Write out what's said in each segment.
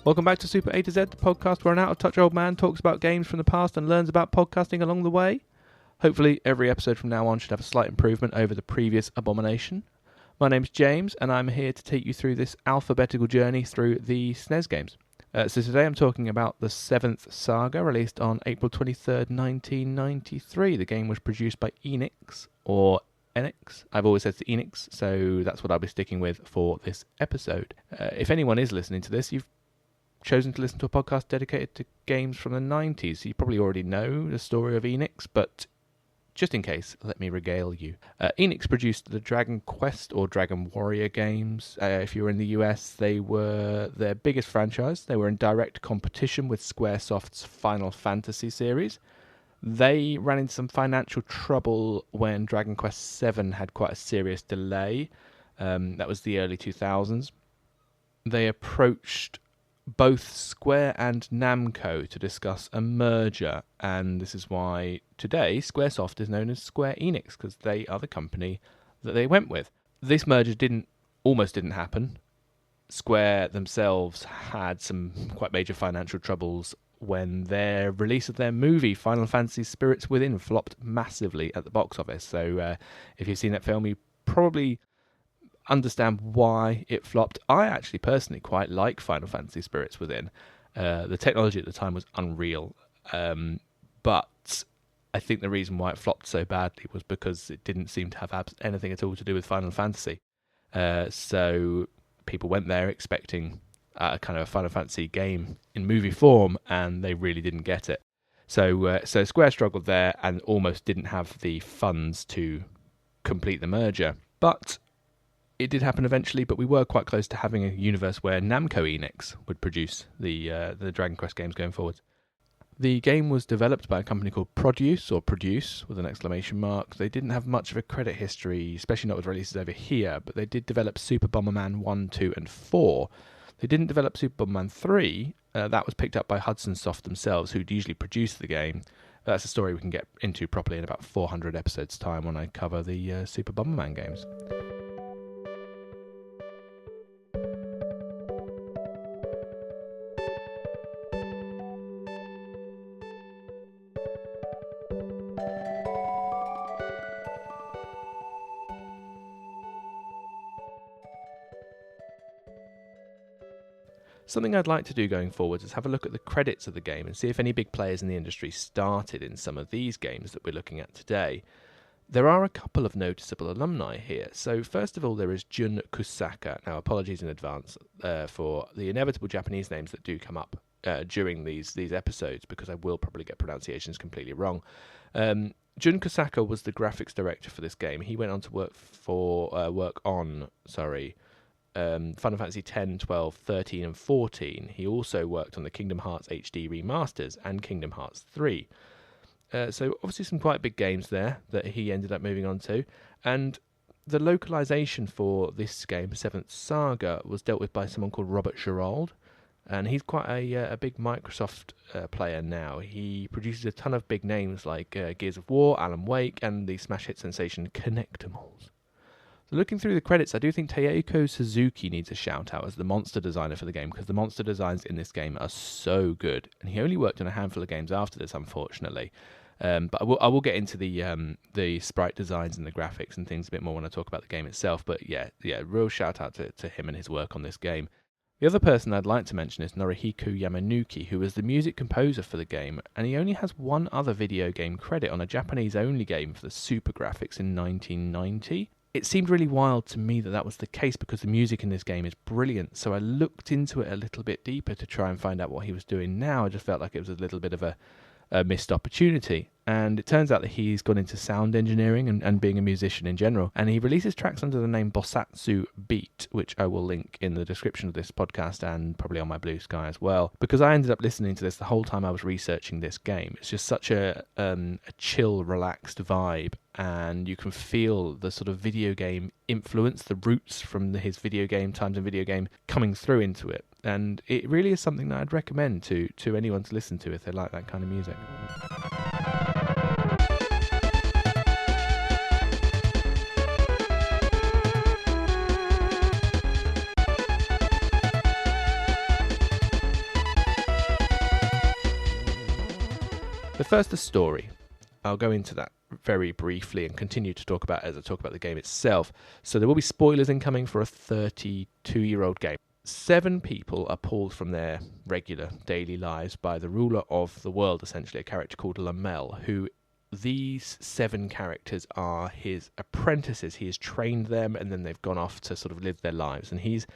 Welcome back to Super A to Z, the podcast where an out-of-touch old man talks about games from the past and learns about podcasting along the way. Hopefully, every episode from now on should have a slight improvement over the previous abomination. My name's James, and I'm here to take you through this alphabetical journey through the SNES games. So today I'm talking about the 7th Saga, released on April 23rd, 1993. The game was produced by Enix, or Enix. I've always said Enix, so that's what I'll be sticking with for this episode. If anyone is listening to this, you've chosen to listen to a podcast dedicated to games from the 90s. So you probably already know the story of Enix, but just in case, let me regale you. Enix produced the Dragon Quest or Dragon Warrior games. If you were in the US, they were their biggest franchise. They were in direct competition with Squaresoft's Final Fantasy series. They ran into some financial trouble when Dragon Quest VII had quite a serious delay. That was the early 2000s. They approached both Square and Namco to discuss a merger, and this is why today Squaresoft is known as Square Enix, because they are the company that they went with. This merger almost didn't happen. Square themselves had some quite major financial troubles when their release of their movie Final Fantasy Spirits Within flopped massively at the box office. So if you've seen that film, you probably understand why it flopped. I actually personally quite like Final Fantasy Spirits Within. The technology at the time was unreal, but I think the reason why it flopped so badly was because it didn't seem to have anything at all to do with Final Fantasy. So people went there expecting a kind of a Final Fantasy game in movie form, and they really didn't get it. So Square struggled there and almost didn't have the funds to complete the merger. But it did happen eventually, but we were quite close to having a universe where Namco Enix would produce the Dragon Quest games going forward. The game was developed by a company called Produce with an exclamation mark. They didn't have much of a credit history, especially not with releases over here, but they did develop Super Bomberman 1, 2 and 4. They didn't develop Super Bomberman 3. That was picked up by Hudson Soft themselves, who'd usually produce the game. That's a story we can get into properly in about 400 episodes' time when I cover the Super Bomberman games. Something I'd like to do going forward is have a look at the credits of the game and see if any big players in the industry started in some of these games that we're looking at today. There are a couple of noticeable alumni here. So first of all, there is Jun Kusaka. Now, apologies in advance for the inevitable Japanese names that do come up during these episodes, because I will probably get pronunciations completely wrong. Jun Kusaka was the graphics director for this game. He went on to work on Final Fantasy X, 12, 13 and 14. He also worked on the Kingdom Hearts HD remasters and Kingdom Hearts 3. So obviously some quite big games there that he ended up moving on to. And the localization for this game, 7th Saga, was dealt with by someone called Robert Gerald. And he's quite a big Microsoft player now. He produces a ton of big names like Gears of War, Alan Wake, and the smash hit sensation Connectimals. So looking through the credits, I do think Taeko Suzuki needs a shout-out as the monster designer for the game, because the monster designs in this game are so good. And he only worked on a handful of games after this, unfortunately. But I will get into the sprite designs and the graphics and things a bit more when I talk about the game itself. But yeah, real shout-out to him and his work on this game. The other person I'd like to mention is Norihiko Yamanouki, who was the music composer for the game, and he only has one other video game credit on a Japanese-only game for the Super Graphics in 1990. It seemed really wild to me that was the case, because the music in this game is brilliant, so I looked into it a little bit deeper to try and find out what he was doing now. I just felt like it was a little bit of a missed opportunity. And it turns out that he's gone into sound engineering and being a musician in general. And he releases tracks under the name Bosatsu Beat, which I will link in the description of this podcast and probably on my Blue Sky as well. Because I ended up listening to this the whole time I was researching this game. It's just such a chill, relaxed vibe. And you can feel the sort of video game influence, the roots from his video game times and video game coming through into it. And it really is something that I'd recommend to anyone to listen to if they like that kind of music. first, the story. I'll go into that very briefly and continue to talk about it as I talk about the game itself. So there will be spoilers incoming for a 32-year-old game. 7 people are pulled from their regular daily lives by the ruler of the world, essentially, a character called Lamel, who these 7 characters are his apprentices. He has trained them, and then they've gone off to sort of live their lives. And he's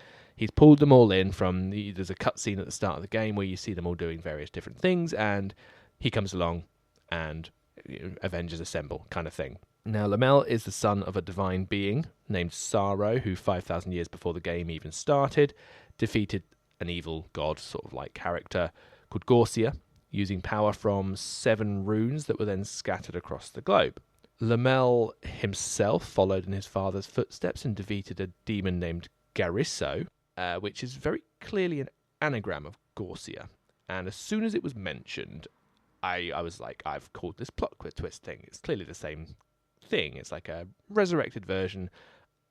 pulled them all in from there's a cutscene at the start of the game where you see them all doing various different things, and he comes along and Avengers assemble kind of thing. Now, Lamel is the son of a divine being named Saro, who 5,000 years before the game even started, defeated an evil god sort of like character called Gorcia, using power from 7 runes that were then scattered across the globe. Lamel himself followed in his father's footsteps and defeated a demon named Garisso, which is very clearly an anagram of Gorcia. And as soon as it was mentioned, I was like, I've called this plot twist thing. It's clearly the same thing. It's like a resurrected version.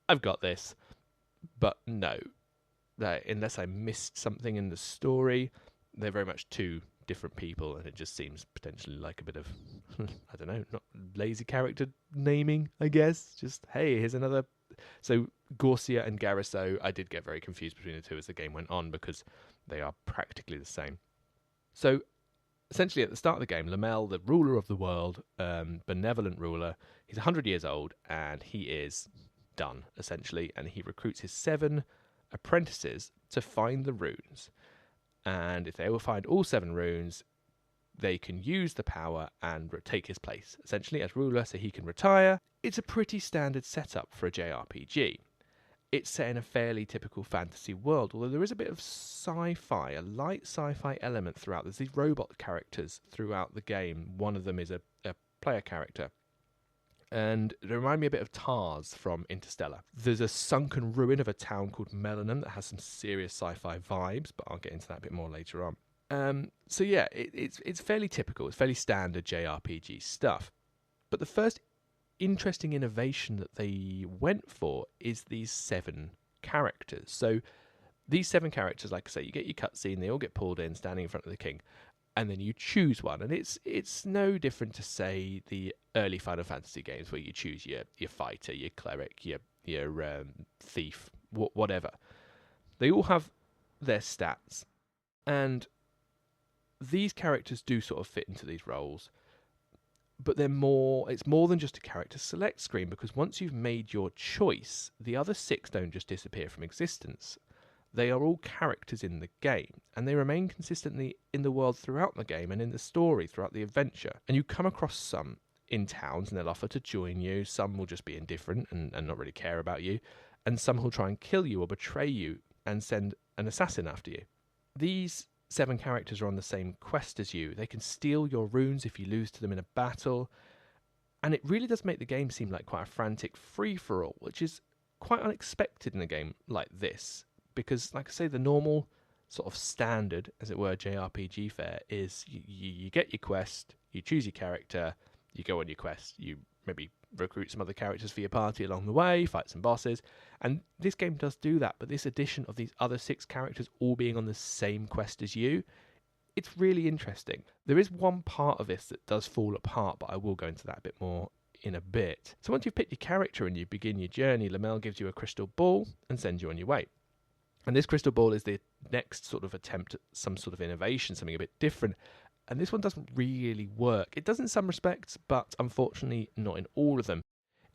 I've got this. But no. Unless I missed something in the story, they're very much 2 different people, and it just seems potentially like a bit of, I don't know, not lazy character naming, I guess. Just, hey, here's another. So Gorcia and Garisso, I did get very confused between the 2 as the game went on because they are practically the same. So essentially, at the start of the game, Lamel, the ruler of the world, benevolent ruler, he's 100 years old, and he is done, essentially, and he recruits his 7 apprentices to find the runes. And if they will find all 7 runes, they can use the power and take his place, essentially, as ruler, so he can retire. It's a pretty standard setup for a JRPG. It's set in a fairly typical fantasy world, although there is a bit of sci-fi, a light sci-fi element throughout. There's these robot characters throughout the game. One of them is a player character. And they remind me a bit of Tars from Interstellar. There's a sunken ruin of a town called Melanum that has some serious sci-fi vibes, but I'll get into that a bit more later on. So yeah, it's fairly typical. It's fairly standard JRPG stuff. But the first interesting innovation that they went for is these 7 characters. So these 7 characters, like I say, you get your cutscene, they all get pulled in, standing in front of the king, and then you choose one. And it's no different to, say, the early Final Fantasy games where you choose your fighter, your cleric, your thief, whatever. They all have their stats, and these characters do sort of fit into these roles. But it's more than just a character select screen, because once you've made your choice, the other 6 don't just disappear from existence. They are all characters in the game, and they remain consistently in the world throughout the game and in the story throughout the adventure. And you come across some in towns, and they'll offer to join you. Some will just be indifferent and not really care about you. And some will try and kill you or betray you and send an assassin after you. These 7 characters are on the same quest as you. They can steal your runes if you lose to them in a battle. And it really does make the game seem like quite a frantic free-for-all, which is quite unexpected in a game like this. Because, like I say, the normal sort of standard, as it were, JRPG fare is you get your quest, you choose your character, you go on your quest, you maybe recruit some other characters for your party along the way, fight some bosses, and this game does do that. But this addition of these other 6 characters all being on the same quest as you, it's really interesting. There is one part of this that does fall apart, but I will go into that a bit more in a bit. So once you've picked your character and you begin your journey, Lamel gives you a crystal ball and sends you on your way. And this crystal ball is the next sort of attempt at some sort of innovation, something a bit different. And this one doesn't really work. It does in some respects, but unfortunately not in all of them.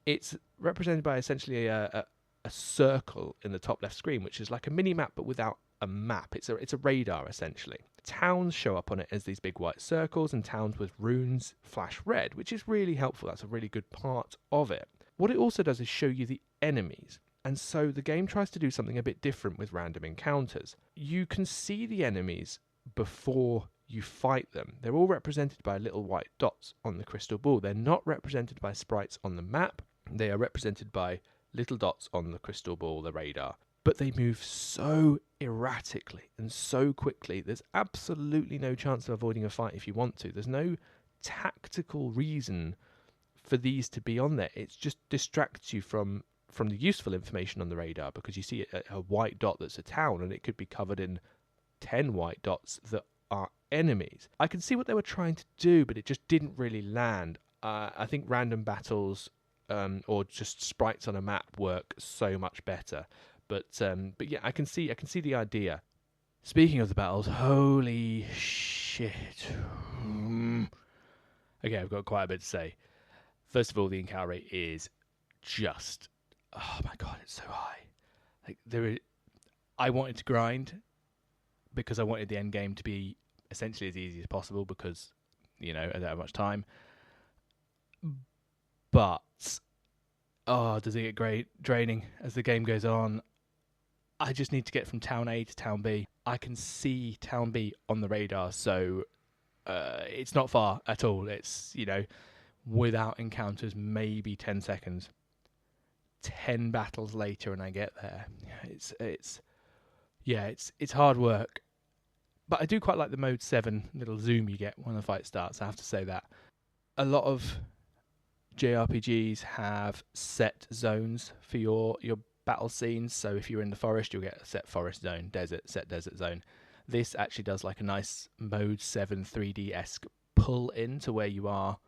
It's represented by essentially a circle in the top left screen, which is like a mini-map but without a map. It's a radar, essentially. Towns show up on it as these big white circles, and towns with runes flash red, which is really helpful. That's a really good part of it. What it also does is show you the enemies. And so the game tries to do something a bit different with random encounters. You can see the enemies before you fight them. They're all represented by little white dots on the crystal ball. They're not represented by sprites on the map. They are represented by little dots on the crystal ball, the radar. But they move so erratically and so quickly. There's absolutely no chance of avoiding a fight if you want to. There's no tactical reason for these to be on there. It just distracts you from the useful information on the radar, because you see a white dot that's a town, and it could be covered in 10 white dots that are enemies. I can see what they were trying to do, but it just didn't really land. I think random battles or just sprites on a map work so much better. But yeah, I can see the idea. Speaking of the battles, holy shit. Okay, I've got quite a bit to say. First of all, the encounter rate is just, oh my god, it's so high. Like I wanted to grind because I wanted the end game to be essentially as easy as possible because, I don't have much time. But, does it get great draining as the game goes on? I just need to get from town A to town B. I can see town B on the radar, so it's not far at all. It's, without encounters, maybe 10 seconds. 10 battles later and I get there. It's hard work. But I do quite like the mode 7 little zoom you get when the fight starts, I have to say that. A lot of JRPGs have set zones for your battle scenes, so if you're in the forest you'll get a set forest zone, set desert zone. This actually does like a nice mode 7 3D-esque pull into where you are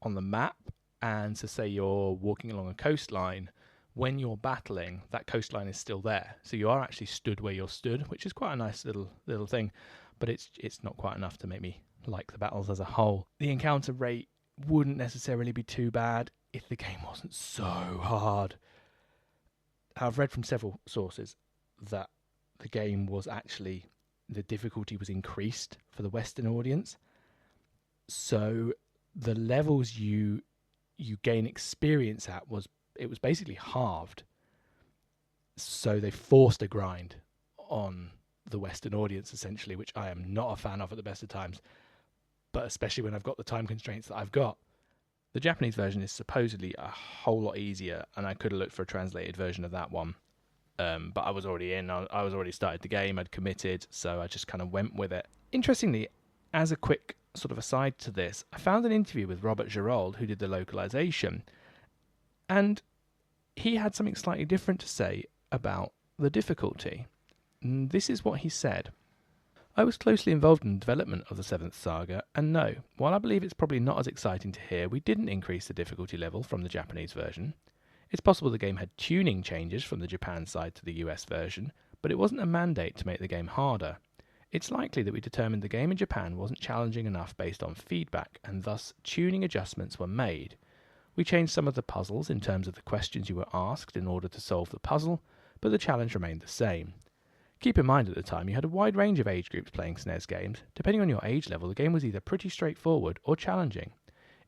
on the map, and so say you're walking along a coastline, when you're battling that coastline is still there, so you are actually stood where you're stood, which is quite a nice little thing, but it's not quite enough to make me like the battles as a whole. The encounter rate wouldn't necessarily be too bad if the game wasn't so hard. I've read from several sources that the game was actually, the difficulty was increased for the Western audience. So the levels you gain experience at was basically halved. So they forced a grind on the Western audience essentially, which I am not a fan of at the best of times, but especially when I've got the time constraints that I've got. The Japanese version is supposedly a whole lot easier, and I could have looked for a translated version of that one. But I was already in, I was already started the game, I'd committed, so I just kind of went with it. Interestingly, as a quick sort of aside to this, I found an interview with Robert Giraud, who did the localization, and he had something slightly different to say about the difficulty. And this is what he said. I was closely involved in the development of the 7th Saga, and no, while I believe it's probably not as exciting to hear, we didn't increase the difficulty level from the Japanese version. It's possible the game had tuning changes from the Japan side to the US version, but it wasn't a mandate to make the game harder. It's likely that we determined the game in Japan wasn't challenging enough based on feedback, and thus tuning adjustments were made. We changed some of the puzzles in terms of the questions you were asked in order to solve the puzzle, but the challenge remained the same. Keep in mind at the time you had a wide range of age groups playing SNES games. Depending on your age level, the game was either pretty straightforward or challenging.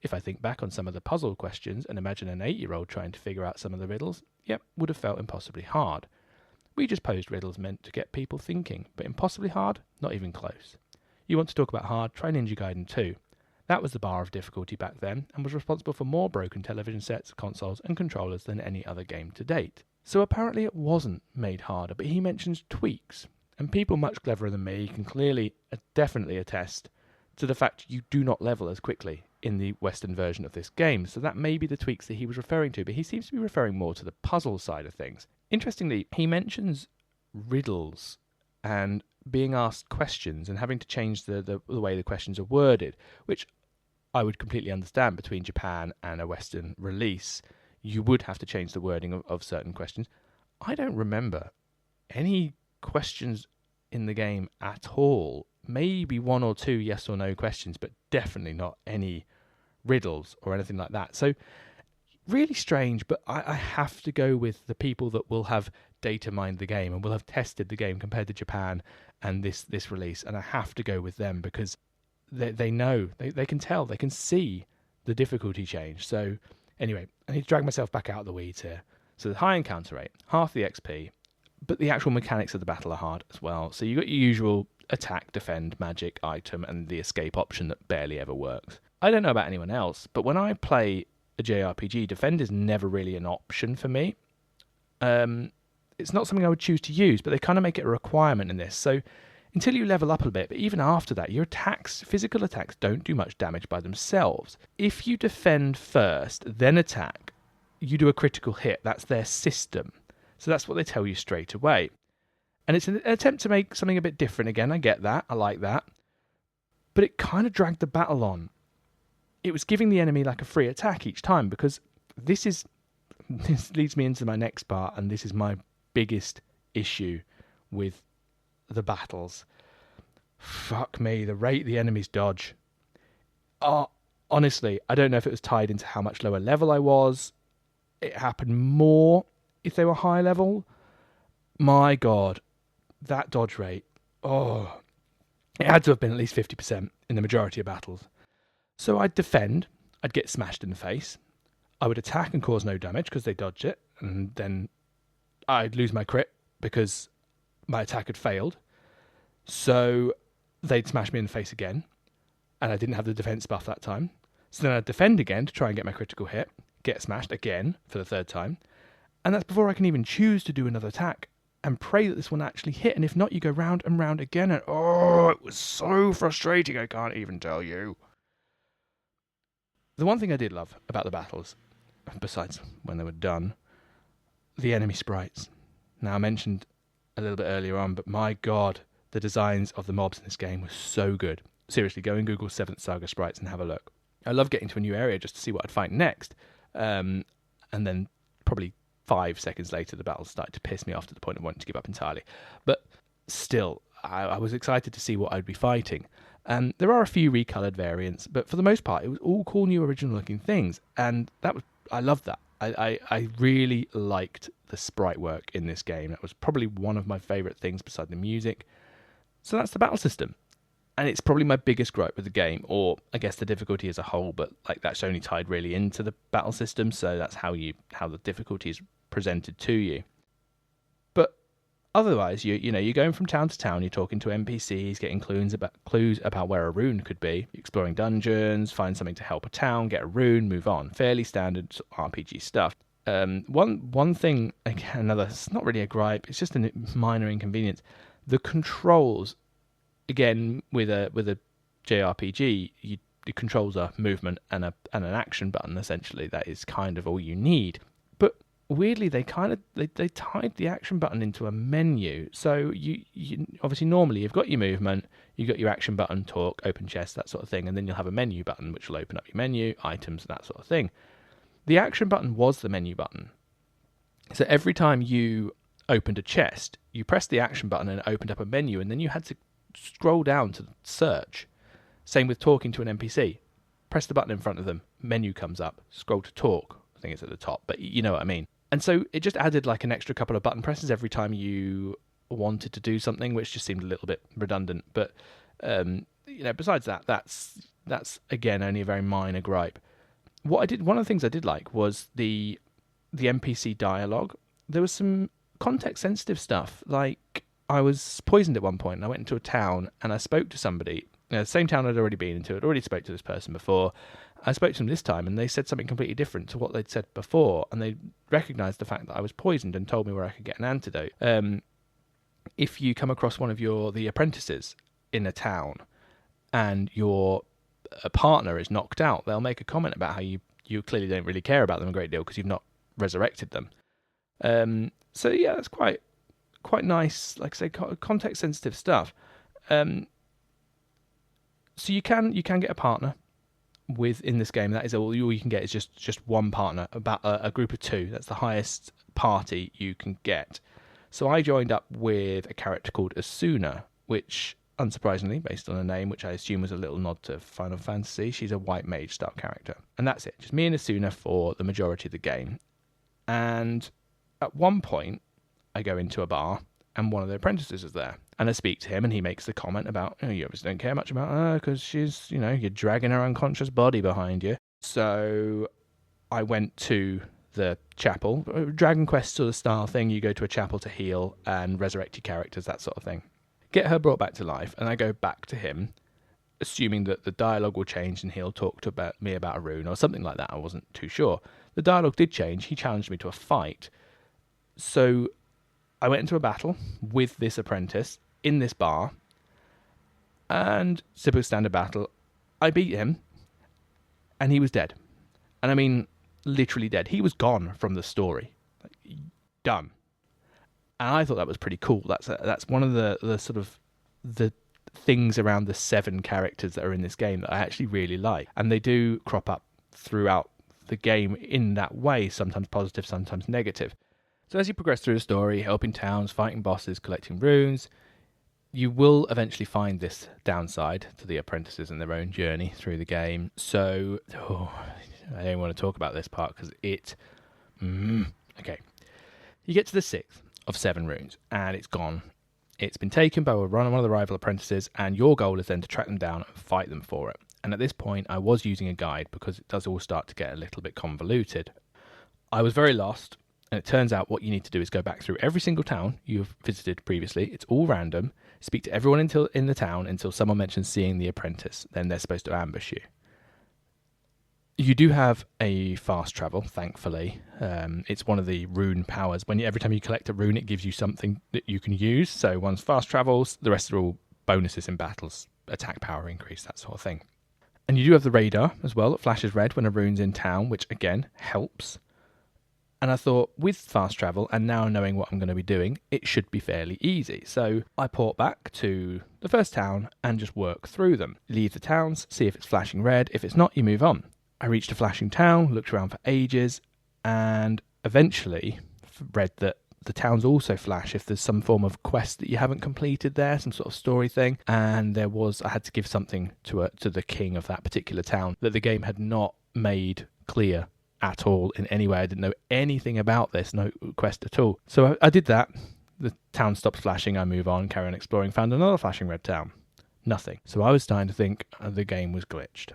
If I think back on some of the puzzle questions and imagine an 8-year-old trying to figure out some of the riddles, would have felt impossibly hard. We just posed riddles meant to get people thinking, but impossibly hard? Not even close. You want to talk about hard? Try Ninja Gaiden 2. That was the bar of difficulty back then, and was responsible for more broken television sets, consoles, and controllers than any other game to date. So apparently it wasn't made harder, but he mentions tweaks, and people much cleverer than me can clearly, definitely attest to the fact you do not level as quickly in the Western version of this game, so that may be the tweaks that he was referring to, but he seems to be referring more to the puzzle side of things. Interestingly, he mentions riddles and being asked questions and having to change the way the questions are worded, which I would completely understand between Japan and a Western release. You would have to change the wording of certain questions. I don't remember any questions in the game at all. Maybe one or two yes or no questions, but definitely not any riddles or anything like that. So really strange, but I have to go with the people that will have data mined the game and will have tested the game compared to Japan and this release, and I have to go with them because they know, they can tell, they can see the difficulty change. So anyway, I need to drag myself back out of the weeds here. So the high encounter rate, half the XP, but the actual mechanics of the battle are hard as well. So you've got your usual attack, defend, magic, item, and the escape option that barely ever works. I don't know about anyone else, but when I play a JRPG, defend is never really an option for me. It's not something I would choose to use, but they kind of make it a requirement in this. So until you level up a bit, but even after that, your attacks, physical attacks, don't do much damage by themselves. If you defend first, then attack, you do a critical hit. That's their system. So that's what they tell you straight away. And it's an attempt to make something a bit different again. I get that. I like that. but it kind of dragged the battle on. It was giving the enemy like a free attack each time, because this leads me into my next part, and this is my biggest issue with the battles. Fuck me, the rate the enemies dodge. Oh, honestly, I don't know if it was tied into how much lower level I was. It happened more if they were high level. My God, that dodge rate. Oh, it had to have been at least 50% in the majority of battles. So I'd defend, I'd get smashed in the face. I would attack and cause no damage because they dodged it. And then I'd lose my crit because my attack had failed. So they'd smash me in the face again. And I didn't have the defense buff that time. So then I'd defend again to try and get my critical hit. Get smashed again for the third time. And that's before I can even choose to do another attack and pray that this one actually hit. And if not, you go round and round again. And oh, it was so frustrating, I can't even tell you. The one thing I did love about the battles, besides when they were done, the enemy sprites. Now, I mentioned a little bit earlier on, but my God, the designs of the mobs in this game were so good. Seriously, go and Google 7th Saga sprites and have a look. I love getting to a new area just to see what I'd fight next. And then probably 5 seconds later, the battle started to piss me off to the point of wanting to give up entirely. But still, I was excited to see what I'd be fighting. There are a few recolored variants, but for the most part, it was all cool, new, original-looking things. And I loved that. I really liked the sprite work in this game. That was probably one of my favourite things beside the music. So that's the battle system. And it's probably my biggest gripe with the game, or I guess the difficulty as a whole, but like that's only tied really into the battle system, so that's how the difficulty is presented to you. But otherwise, you're going from town to town, you're talking to NPCs, getting clues about where a rune could be, exploring dungeons, find something to help a town, get a rune, move on. Fairly standard RPG stuff. One thing, again, it's not really a gripe, it's just a minor inconvenience. The controls, again, with a JRPG, the controls are movement and an action button. Essentially, that is kind of all you need. But weirdly, they tied the action button into a menu. So you obviously normally you've got your movement, you've got your action button, talk, open chest, that sort of thing, and then you'll have a menu button which will open up your menu, items, and that sort of thing. The action button was the menu button. So every time you opened a chest, you pressed the action button and it opened up a menu, and then you had to scroll down to search. Same with talking to an NPC. Press the button in front of them, menu comes up, scroll to talk. I think it's at the top, but you know what I mean. And so it just added like an extra couple of button presses every time you wanted to do something, which just seemed a little bit redundant. But besides that, that's again only a very minor gripe. One of the things I did like was the NPC dialogue. There was some context sensitive stuff, like I was poisoned at one point and I went into a town and I spoke to somebody, the same town I'd already been into. I'd already spoke to this person before. I spoke to them this time and they said something completely different to what they'd said before, and they recognised the fact that I was poisoned and told me where I could get an antidote. If you come across one of the apprentices in a town and your partner is knocked out, they'll make a comment about how you clearly don't really care about them a great deal because you've not resurrected them. So yeah, that's quite nice, like I say, context sensitive stuff. So you can get a partner in this game. That is all you can get is just one partner, about a group of 2. That's the highest party you can get. So I joined up with a character called Asuna, which, unsurprisingly, based on a name which I assume was a little nod to Final Fantasy, she's a white mage style character. And that's it, just me and Asuna for the majority of the game. And at one point, I go into a bar, and one of the apprentices is there. And I speak to him, and he makes the comment about, you obviously don't care much about her, because she's, you're dragging her unconscious body behind you. So I went to the chapel. Dragon Quest sort of style thing, you go to a chapel to heal and resurrect your characters, that sort of thing. Get her brought back to life, and I go back to him, assuming that the dialogue will change and he'll talk to me about a rune or something like that. I wasn't too sure. The dialogue did change. He challenged me to a fight. So I went into a battle with this apprentice in this bar, and simple standard battle. I beat him, and he was dead. And I mean, literally dead. He was gone from the story. Done. And I thought that was pretty cool. That's one of the sort of the things around the 7 characters that are in this game that I actually really like. And they do crop up throughout the game in that way, sometimes positive, sometimes negative. So as you progress through the story, helping towns, fighting bosses, collecting runes, you will eventually find this downside to the apprentices and their own journey through the game. So, I don't want to talk about this part because okay. You get to the 6th of 7 runes, and it's gone. It's been taken by one of the rival apprentices, and your goal is then to track them down and fight them for it. And at this point, I was using a guide because it does all start to get a little bit convoluted. I was very lost, and it turns out what you need to do is go back through every single town you've visited previously. It's all random. Speak to everyone in the town until someone mentions seeing the apprentice. Then they're supposed to ambush you. You do have a fast travel, thankfully. It's one of the rune powers. Every time you collect a rune, it gives you something that you can use. So one's fast travels, the rest are all bonuses in battles, attack power increase, that sort of thing. And you do have the radar as well that flashes red when a rune's in town, which again helps. And I thought, with fast travel and now knowing what I'm going to be doing, it should be fairly easy. So I port back to the first town and just work through them. Leave the towns, see if it's flashing red. If it's not, you move on. I reached a flashing town, looked around for ages, and eventually read that the towns also flash if there's some form of quest that you haven't completed there, some sort of story thing. And I had to give something to the king of that particular town that the game had not made clear at all in any way. I didn't know anything about this, no quest at all. So I did that. The town stops flashing, I move on, carry on exploring, found another flashing red town. Nothing. So I was starting to think the game was glitched.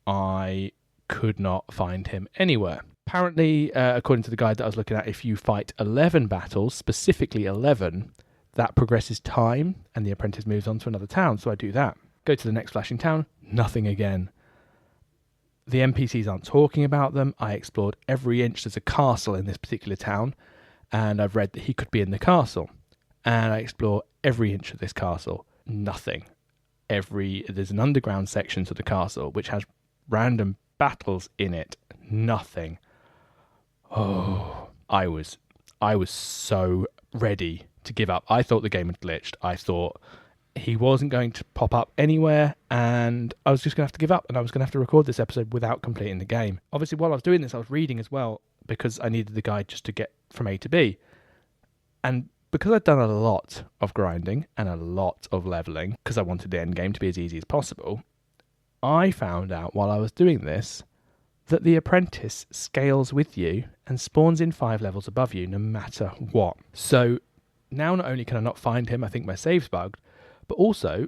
I could not find him anywhere. Apparently, according to the guide that I was looking at, if you fight 11 battles, specifically 11, that progresses time and the apprentice moves on to another town. So I do that. Go to the next flashing town, nothing again. The NPCs aren't talking about them. I explored every inch. There's a castle in this particular town, and I've read that he could be in the castle. And I explore every inch of this castle. Nothing. There's an underground section to the castle, which has random battles in it. Nothing. Oh, I was so ready to give up. I thought the game had glitched. I thought he wasn't going to pop up anywhere, and I was just going to have to give up, and I was going to have to record this episode without completing the game. Obviously, while I was doing this, I was reading as well, because I needed the guide just to get from A to B. And because I'd done a lot of grinding and a lot of leveling, because I wanted the end game to be as easy as possible, I found out while I was doing this that the apprentice scales with you and spawns in 5 levels above you no matter what. So now not only can I not find him, I think my save's bugged, but also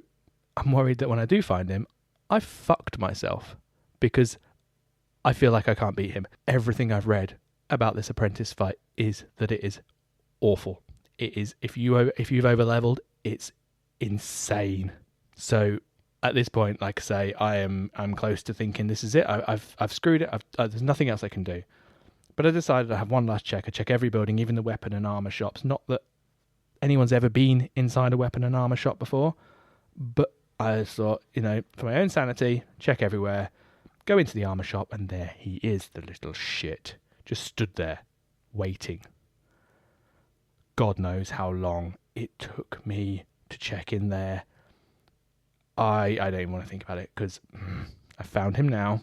I'm worried that when I do find him, I've fucked myself because I feel like I can't beat him. Everything I've read about this apprentice fight is that it is awful. It is, if you've over-leveled, it's insane. So at this point, like I say, I'm close to thinking this is it. I've screwed it. There's nothing else I can do. But I decided I have one last check. I check every building, even the weapon and armor shops. Not that anyone's ever been inside a weapon and armor shop before, but I thought, for my own sanity, check everywhere. Go into the armor shop, and there he is, the little shit. Just stood there, waiting. God knows how long it took me to check in there. I don't even want to think about it, because I found him now.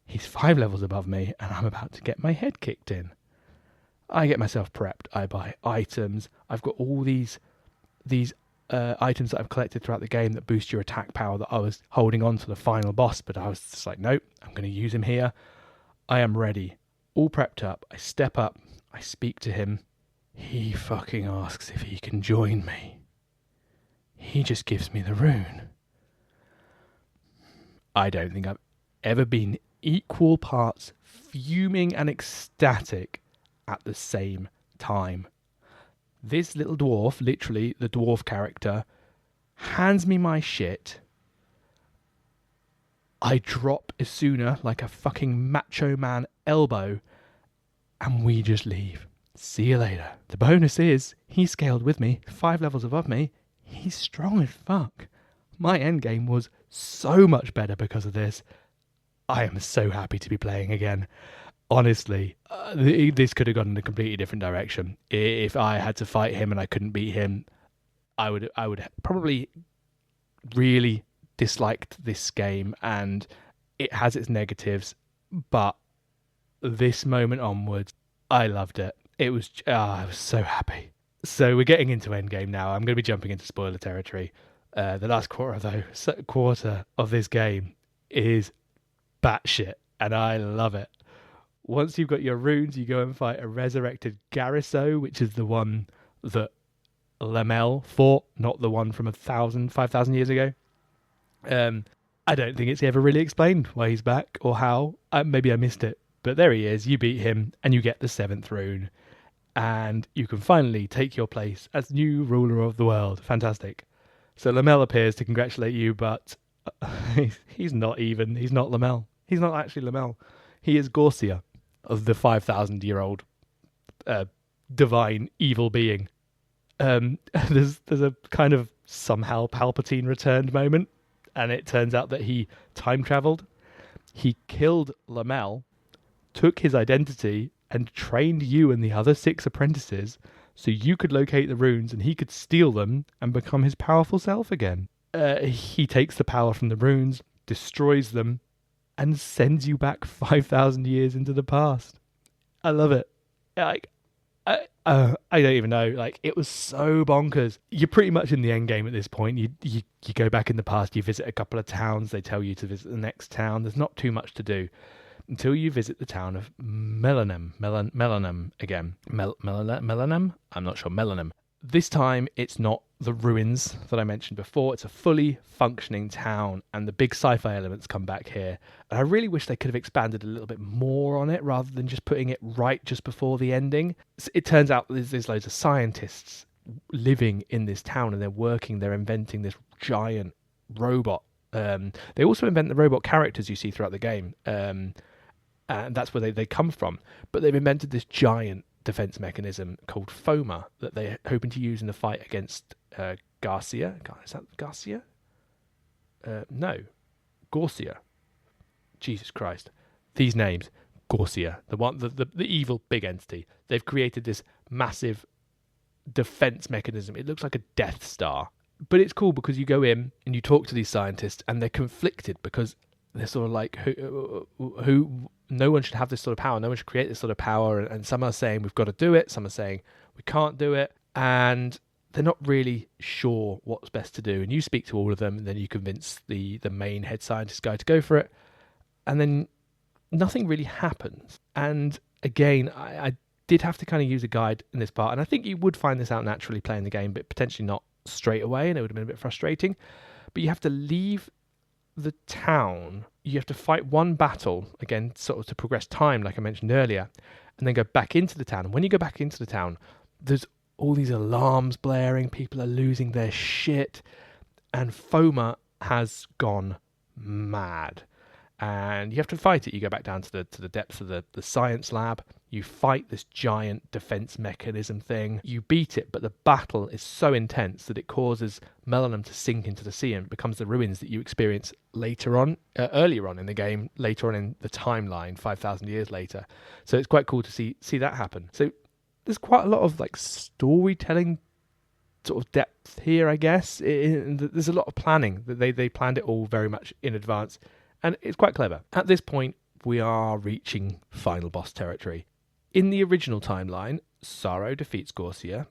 He's 5 levels above me, and I'm about to get my head kicked in. I get myself prepped. I buy items. I've got all these items that I've collected throughout the game that boost your attack power that I was holding on to the final boss, but I was just like, nope, I'm going to use him here. I am ready. All prepped up. I step up. I speak to him. He fucking asks if he can join me. He just gives me the rune. I don't think I've ever been equal parts fuming and ecstatic at the same time. This little dwarf, literally the dwarf character, hands me my shit. I drop Isuna like a fucking macho man elbow, and we just leave. See you later. The bonus is, he scaled with me, 5 levels above me. He's strong as fuck. My endgame was so much better because of this. I am so happy to be playing again. Honestly, this could have gone in a completely different direction. If I had to fight him and I couldn't beat him, I would probably really disliked this game, and it has its negatives, but this moment onwards, I loved it. It was, I was so happy. So we're getting into endgame now. I'm going to be jumping into spoiler territory. The last quarter of this game is batshit, and I love it. Once you've got your runes, you go and fight a resurrected Garriso, which is the one that Lamel fought, not the one from 5,000 years ago. I don't think it's ever really explained why he's back or how. Maybe I missed it, but there he is. You beat him, and you get the 7th rune, and you can finally take your place as new ruler of the world. Fantastic. So Lamel appears to congratulate you, but he's not even. He's not Lamel. He's not actually Lamel. He is Gorcia, of the 5,000-year-old divine evil being. There's a kind of somehow Palpatine returned moment, and it turns out that he time traveled. He killed Lamel, took his identity, and trained you and the other 6 apprentices so you could locate the runes and he could steal them and become his powerful self again. He takes the power from the runes, destroys them, and sends you back 5,000 years into the past. I love it. Like, I don't even know. Like, it was so bonkers. You're pretty much in the end game at this point. You go back in the past. You visit a couple of towns. They tell you to visit the next town. There's not too much to do until you visit the town of Melanum again. Melanum? I'm not sure. Melanum. This time, it's not the ruins that I mentioned before. It's a fully functioning town, and the big sci-fi elements come back here. And I really wish they could have expanded a little bit more on it rather than just putting it right just before the ending. It turns out there's loads of scientists living in this town, and they're inventing this giant robot. They also invent the robot characters you see throughout the game, and that's where they come from. But they've invented this giant defense mechanism called Foma that they're hoping to use in the fight against Garcia. Is that Garcia? No, Gorcia. Jesus Christ, these names. Gorcia, the evil big entity. They've created this massive defense mechanism. It looks like a Death Star, but it's cool because you go in and you talk to these scientists, and they're conflicted because they're sort of like, who no one should have this sort of power. No one should create this sort of power. And some are saying we've got to do it. Some are saying we can't do it. And they're not really sure what's best to do. And you speak to all of them, and then you convince the main head scientist guy to go for it. And then nothing really happens. And again, I did have to kind of use a guide in this part. And I think you would find this out naturally playing the game, but potentially not straight away. And it would have been a bit frustrating. But you have to leave the town. You have to fight one battle, again, sort of to progress time, like I mentioned earlier, and then go back into the town. And when you go back into the town, there's all these alarms blaring, people are losing their shit, and Foma has gone mad. And you have to fight it. You go back down to the depths of the science lab. You fight this giant defense mechanism thing. You beat it, but the battle is so intense that it causes Melanum to sink into the sea and becomes the ruins that you experience later on, earlier on in the game, later on in the timeline, 5,000 years later. So it's quite cool to see that happen. So there's quite a lot of like storytelling sort of depth here, I guess. There's a lot of planning. They planned it all very much in advance. And it's quite clever. At this point, we are reaching final boss territory. In the original timeline, Sorrow defeats Gorcia,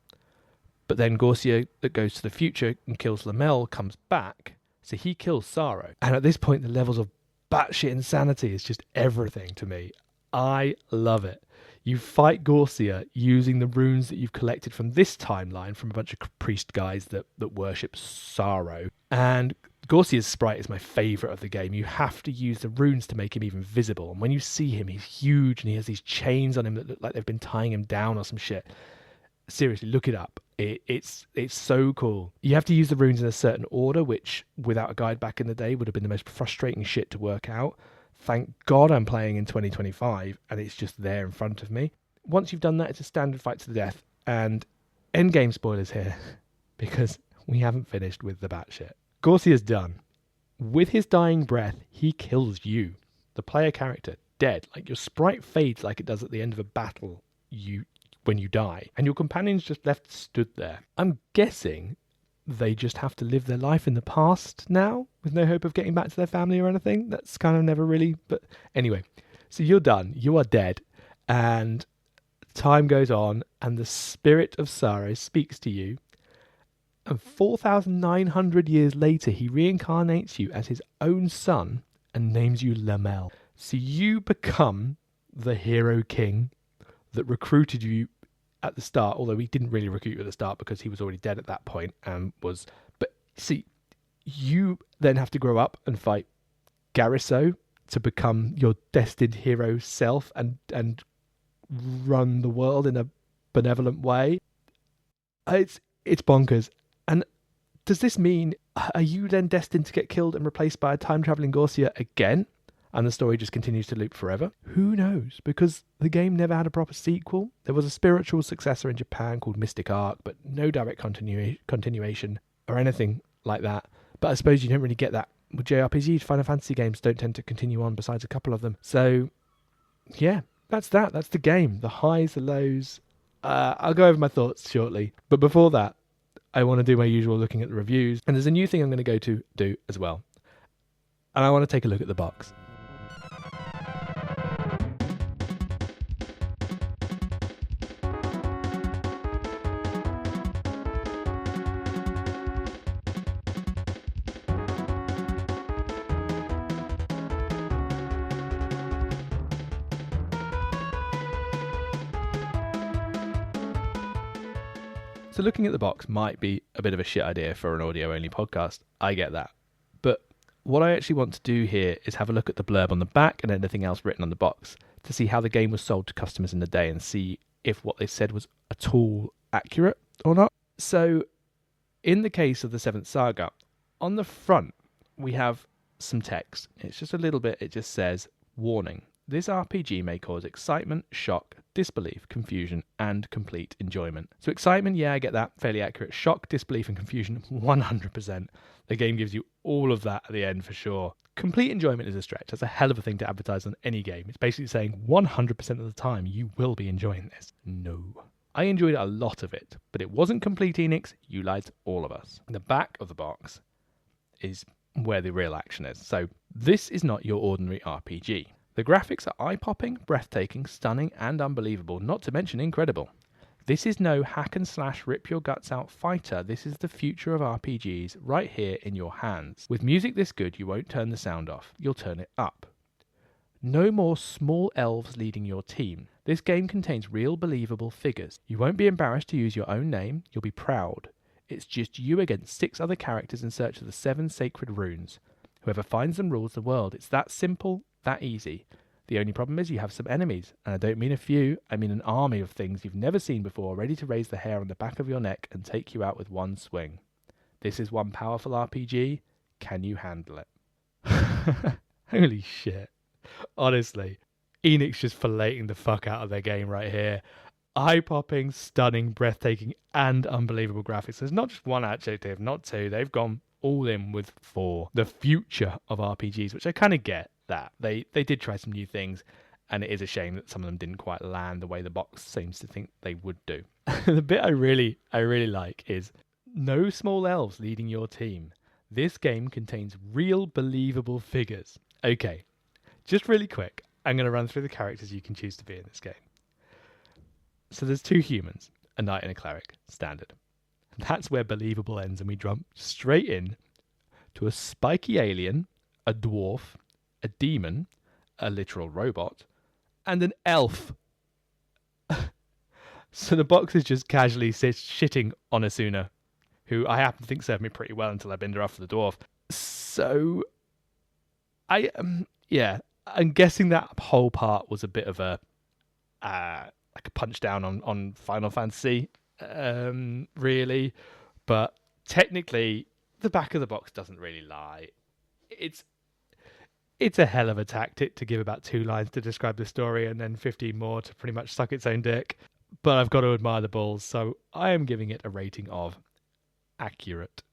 but then Gorcia that goes to the future and kills Lamel comes back, so he kills Sorrow. And at this point, the levels of batshit insanity is just everything to me. I love it. You fight Gorcia using the runes that you've collected from this timeline from a bunch of priest guys that worship Sorrow. And Gorcia's sprite is my favourite of the game. You have to use the runes to make him even visible. And when you see him, he's huge and he has these chains on him that look like they've been tying him down or some shit. Seriously, look it up. It's so cool. You have to use the runes in a certain order, which without a guide back in the day would have been the most frustrating shit to work out. Thank God I'm playing in 2025 and it's just there in front of me. Once you've done that, it's a standard fight to the death. And endgame spoilers here, because we haven't finished with the batshit. Gorcia's done. With his dying breath, he kills you, the player character, dead. Like your sprite fades like it does at the end of a battle when you die. And your companion's just left stood there. I'm guessing they just have to live their life in the past now with no hope of getting back to their family or anything. That's kind of never really... But anyway, so you're done. You are dead. And time goes on and the spirit of sorrow speaks to you. And 4,900 years later, he reincarnates you as his own son and names you Lamel. So you become the hero king that recruited you at the start, although he didn't really recruit you at the start because he was already dead at that point and was... But see, you then have to grow up and fight Garriso to become your destined hero self and run the world in a benevolent way. It's bonkers. And does this mean, are you then destined to get killed and replaced by a time-traveling Gorsia again? And the story just continues to loop forever? Who knows? Because the game never had a proper sequel. There was a spiritual successor in Japan called Mystic Arc, but no direct continuation or anything like that. But I suppose you don't really get that with JRPGs. Final Fantasy games don't tend to continue on besides a couple of them. So, yeah, that's that. That's the game. The highs, the lows. I'll go over my thoughts shortly. But before that, I want to do my usual looking at the reviews. And there's a new thing I'm going to go to do as well. And I want to take a look at the box. So looking at the box might be a bit of a shit idea for an audio-only podcast. I get that. But what I actually want to do here is have a look at the blurb on the back and anything else written on the box to see how the game was sold to customers in the day and see if what they said was at all accurate or not. So in the case of the 7th Saga, on the front we have some text. It's just a little bit. It just says, warning. This RPG may cause excitement, shock, disbelief, confusion, and complete enjoyment. So excitement, yeah, I get that. Fairly accurate. Shock, disbelief, and confusion, 100%. The game gives you all of that at the end for sure. Complete enjoyment is a stretch. That's a hell of a thing to advertise on any game. It's basically saying 100% of the time you will be enjoying this. No. I enjoyed a lot of it, but it wasn't complete Enix. You lied to all of us. The back of the box is where the real action is. So this is not your ordinary RPG. The graphics are eye-popping, breathtaking, stunning, and unbelievable, not to mention incredible. This is no hack and slash rip your guts out fighter. This is the future of RPGs right here in your hands. With music this good, you won't turn the sound off. You'll turn it up. No more small elves leading your team. This game contains real believable figures. You won't be embarrassed to use your own name. You'll be proud. It's just you against 6 other characters in search of the 7 sacred runes. Whoever finds them rules the world. It's that simple. That easy. The only problem is you have some enemies, and I don't mean a few, I mean an army of things you've never seen before, ready to raise the hair on the back of your neck and take you out with one swing. This is one powerful RPG. Can you handle it? Holy shit. Honestly, Enix just filleting the fuck out of their game right here. Eye-popping, stunning, breathtaking, and unbelievable graphics. There's not just one adjective, not 2. They've gone all in with 4. The future of RPGs, which I kind of get. That they did try some new things, and it is a shame that some of them didn't quite land the way the box seems to think they would do. The bit I really like is no small elves leading your team. This game contains real believable figures. Okay, just really quick, I'm going to run through the characters you can choose to be in this game. So there's 2 humans, a knight and a cleric, standard. That's where believable ends, and we jump straight in to a spiky alien, a dwarf, a demon, a literal robot, and an elf. So the box is just casually shitting on Asuna, who I happen to think served me pretty well until I binned her off for the dwarf. So, I'm guessing that whole part was a bit of a like a punch down on Final Fantasy, really. But technically, the back of the box doesn't really lie. It's a hell of a tactic to give about 2 lines to describe the story and then 15 more to pretty much suck its own dick. But I've got to admire the balls, so I am giving it a rating of accurate.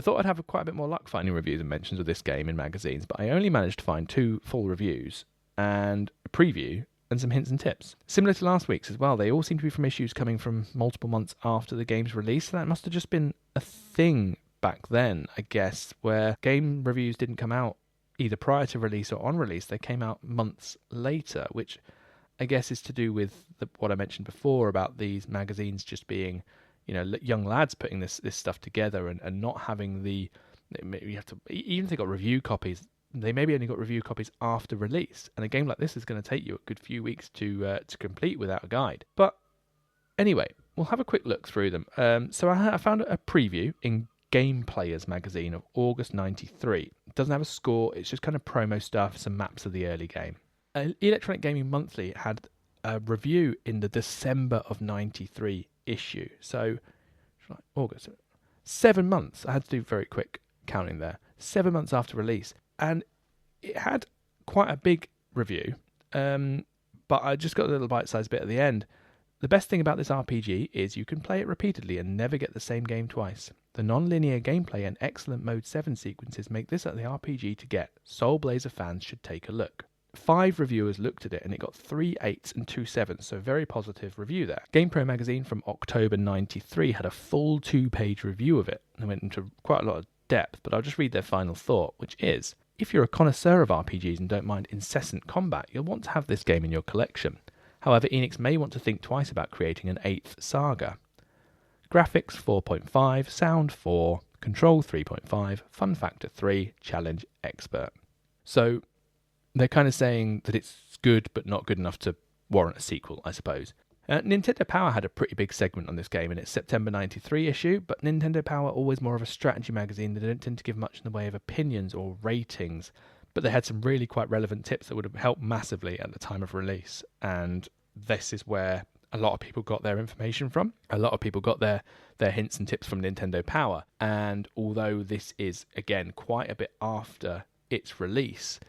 thought I'd have quite a bit more luck finding reviews and mentions of this game in magazines, but I only managed to find 2 full reviews and a preview and some hints and tips. Similar to last week's as well, they all seem to be from issues coming from multiple months after the game's release, so that must have just been a thing back then, I guess, where game reviews didn't come out either prior to release or on release. They came out months later, which I guess is to do with what I mentioned before about these magazines just being, young lads putting this stuff together and not having you have to, even if they got review copies, they maybe only got review copies after release, and a game like this is going to take you a good few weeks to complete without a guide. But anyway, we'll have a quick look through them. So I found a preview in Game Players magazine of August 93. It doesn't have a score, it's just kind of promo stuff, some maps of the early game. Electronic Gaming Monthly had a review in the December of 93 issue. So, August. 7 months. I had to do very quick counting there. 7 months after release. And it had quite a big review, but I just got a little bite-sized bit at the end. The best thing about this RPG is you can play it repeatedly and never get the same game twice. The non-linear gameplay and excellent Mode 7 sequences make this the RPG to get. Soul Blazer fans should take a look. 5 reviewers looked at it and it got 3 8s and 2 7s, so very positive review there. GamePro magazine from October 93 had a full 2-page review of it and went into quite a lot of depth, but I'll just read their final thought, which is: if you're a connoisseur of RPGs and don't mind incessant combat, you'll want to have this game in your collection. However, Enix may want to think twice about creating an 8th Saga. Graphics 4.5, sound 4, control 3.5, fun factor 3, challenge expert. So they're kind of saying that it's good but not good enough to warrant a sequel, I suppose. Nintendo Power had a pretty big segment on this game in its September 93 issue, but Nintendo Power always more of a strategy magazine. They don't tend to give much in the way of opinions or ratings, but they had some really quite relevant tips that would have helped massively at the time of release, and this is where a lot of people got their information from. A lot of people got their hints and tips from Nintendo Power, and although this is, again, quite a bit after its release,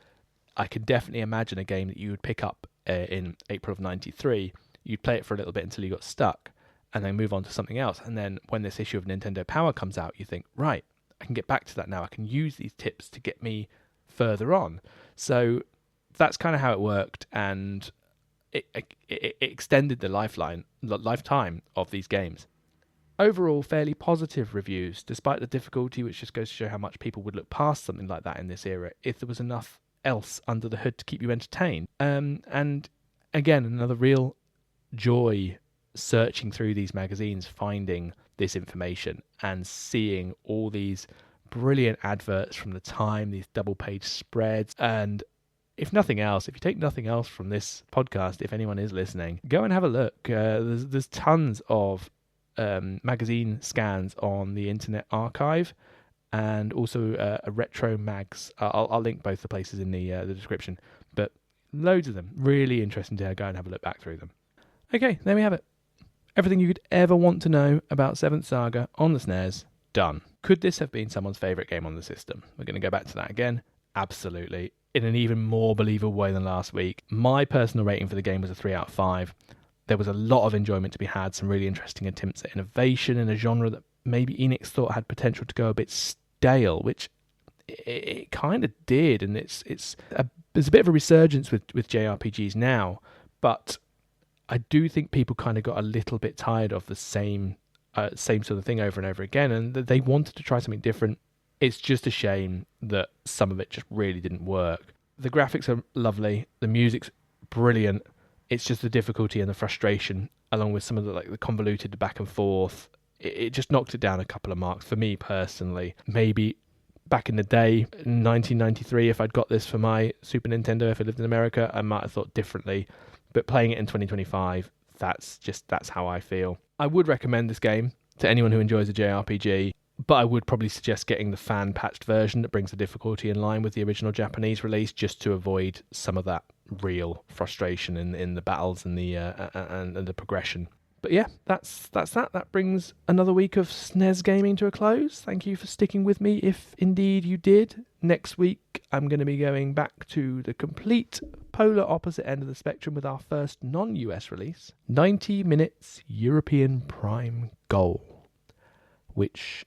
I could definitely imagine a game that you would pick up in April of 93. You'd play it for a little bit until you got stuck, and then move on to something else. And then when this issue of Nintendo Power comes out, you think, right, I can get back to that now. I can use these tips to get me further on. So that's kind of how it worked, and it extended the lifetime of these games. Overall, fairly positive reviews, despite the difficulty, which just goes to show how much people would look past something like that in this era if there was enough else under the hood to keep you entertained. And again, another real joy searching through these magazines, finding this information and seeing all these brilliant adverts from the time, these double-page spreads. And if nothing else, if you take nothing else from this podcast, if anyone is listening, go and have a look. There's tons of magazine scans on the Internet Archive, and also a retro mags. I'll link both the places in the description, but loads of them. Really interesting to go and have a look back through them. Okay, there we have it. Everything you could ever want to know about 7th Saga on the SNES, done. Could this have been someone's favourite game on the system? We're going to go back to that again. Absolutely. In an even more believable way than last week. My personal rating for the game was a 3 out of 5. There was a lot of enjoyment to be had, some really interesting attempts at innovation in a genre that maybe Enix thought had potential to go a bit stale, which it kind of did, and there's a bit of a resurgence with JRPGs now, but I do think people kind of got a little bit tired of the same sort of thing over and over again, and they wanted to try something different. It's just a shame that some of it just really didn't work. The graphics are lovely, the music's brilliant. It's just the difficulty and the frustration, along with some of the convoluted back and forth. It just knocked it down a couple of marks for me personally. Maybe back in the day, 1993, if I'd got this for my Super Nintendo, if I lived in America, I might have thought differently. But playing it in 2025, that's how I feel. I would recommend this game to anyone who enjoys a JRPG, but I would probably suggest getting the fan-patched version that brings the difficulty in line with the original Japanese release, just to avoid some of that real frustration in the battles and the progression. But yeah, that's that. That brings another week of SNES gaming to a close. Thank you for sticking with me, if indeed you did. Next week, I'm going to be going back to the complete polar opposite end of the spectrum with our first non-US release, 90 Minutes European Prime Goal, which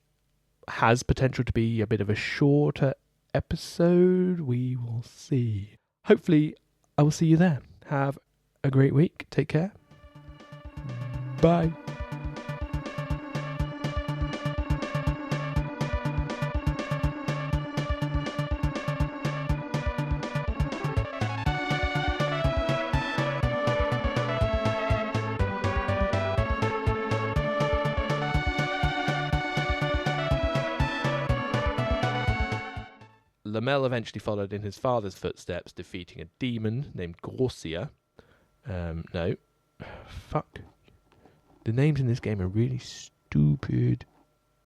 has potential to be a bit of a shorter episode. We will see. Hopefully, I will see you there. Have a great week. Take care. Bye. Lamel eventually followed in his father's footsteps, defeating a demon named Gorsia. No. Fuck. The names in this game are really stupid.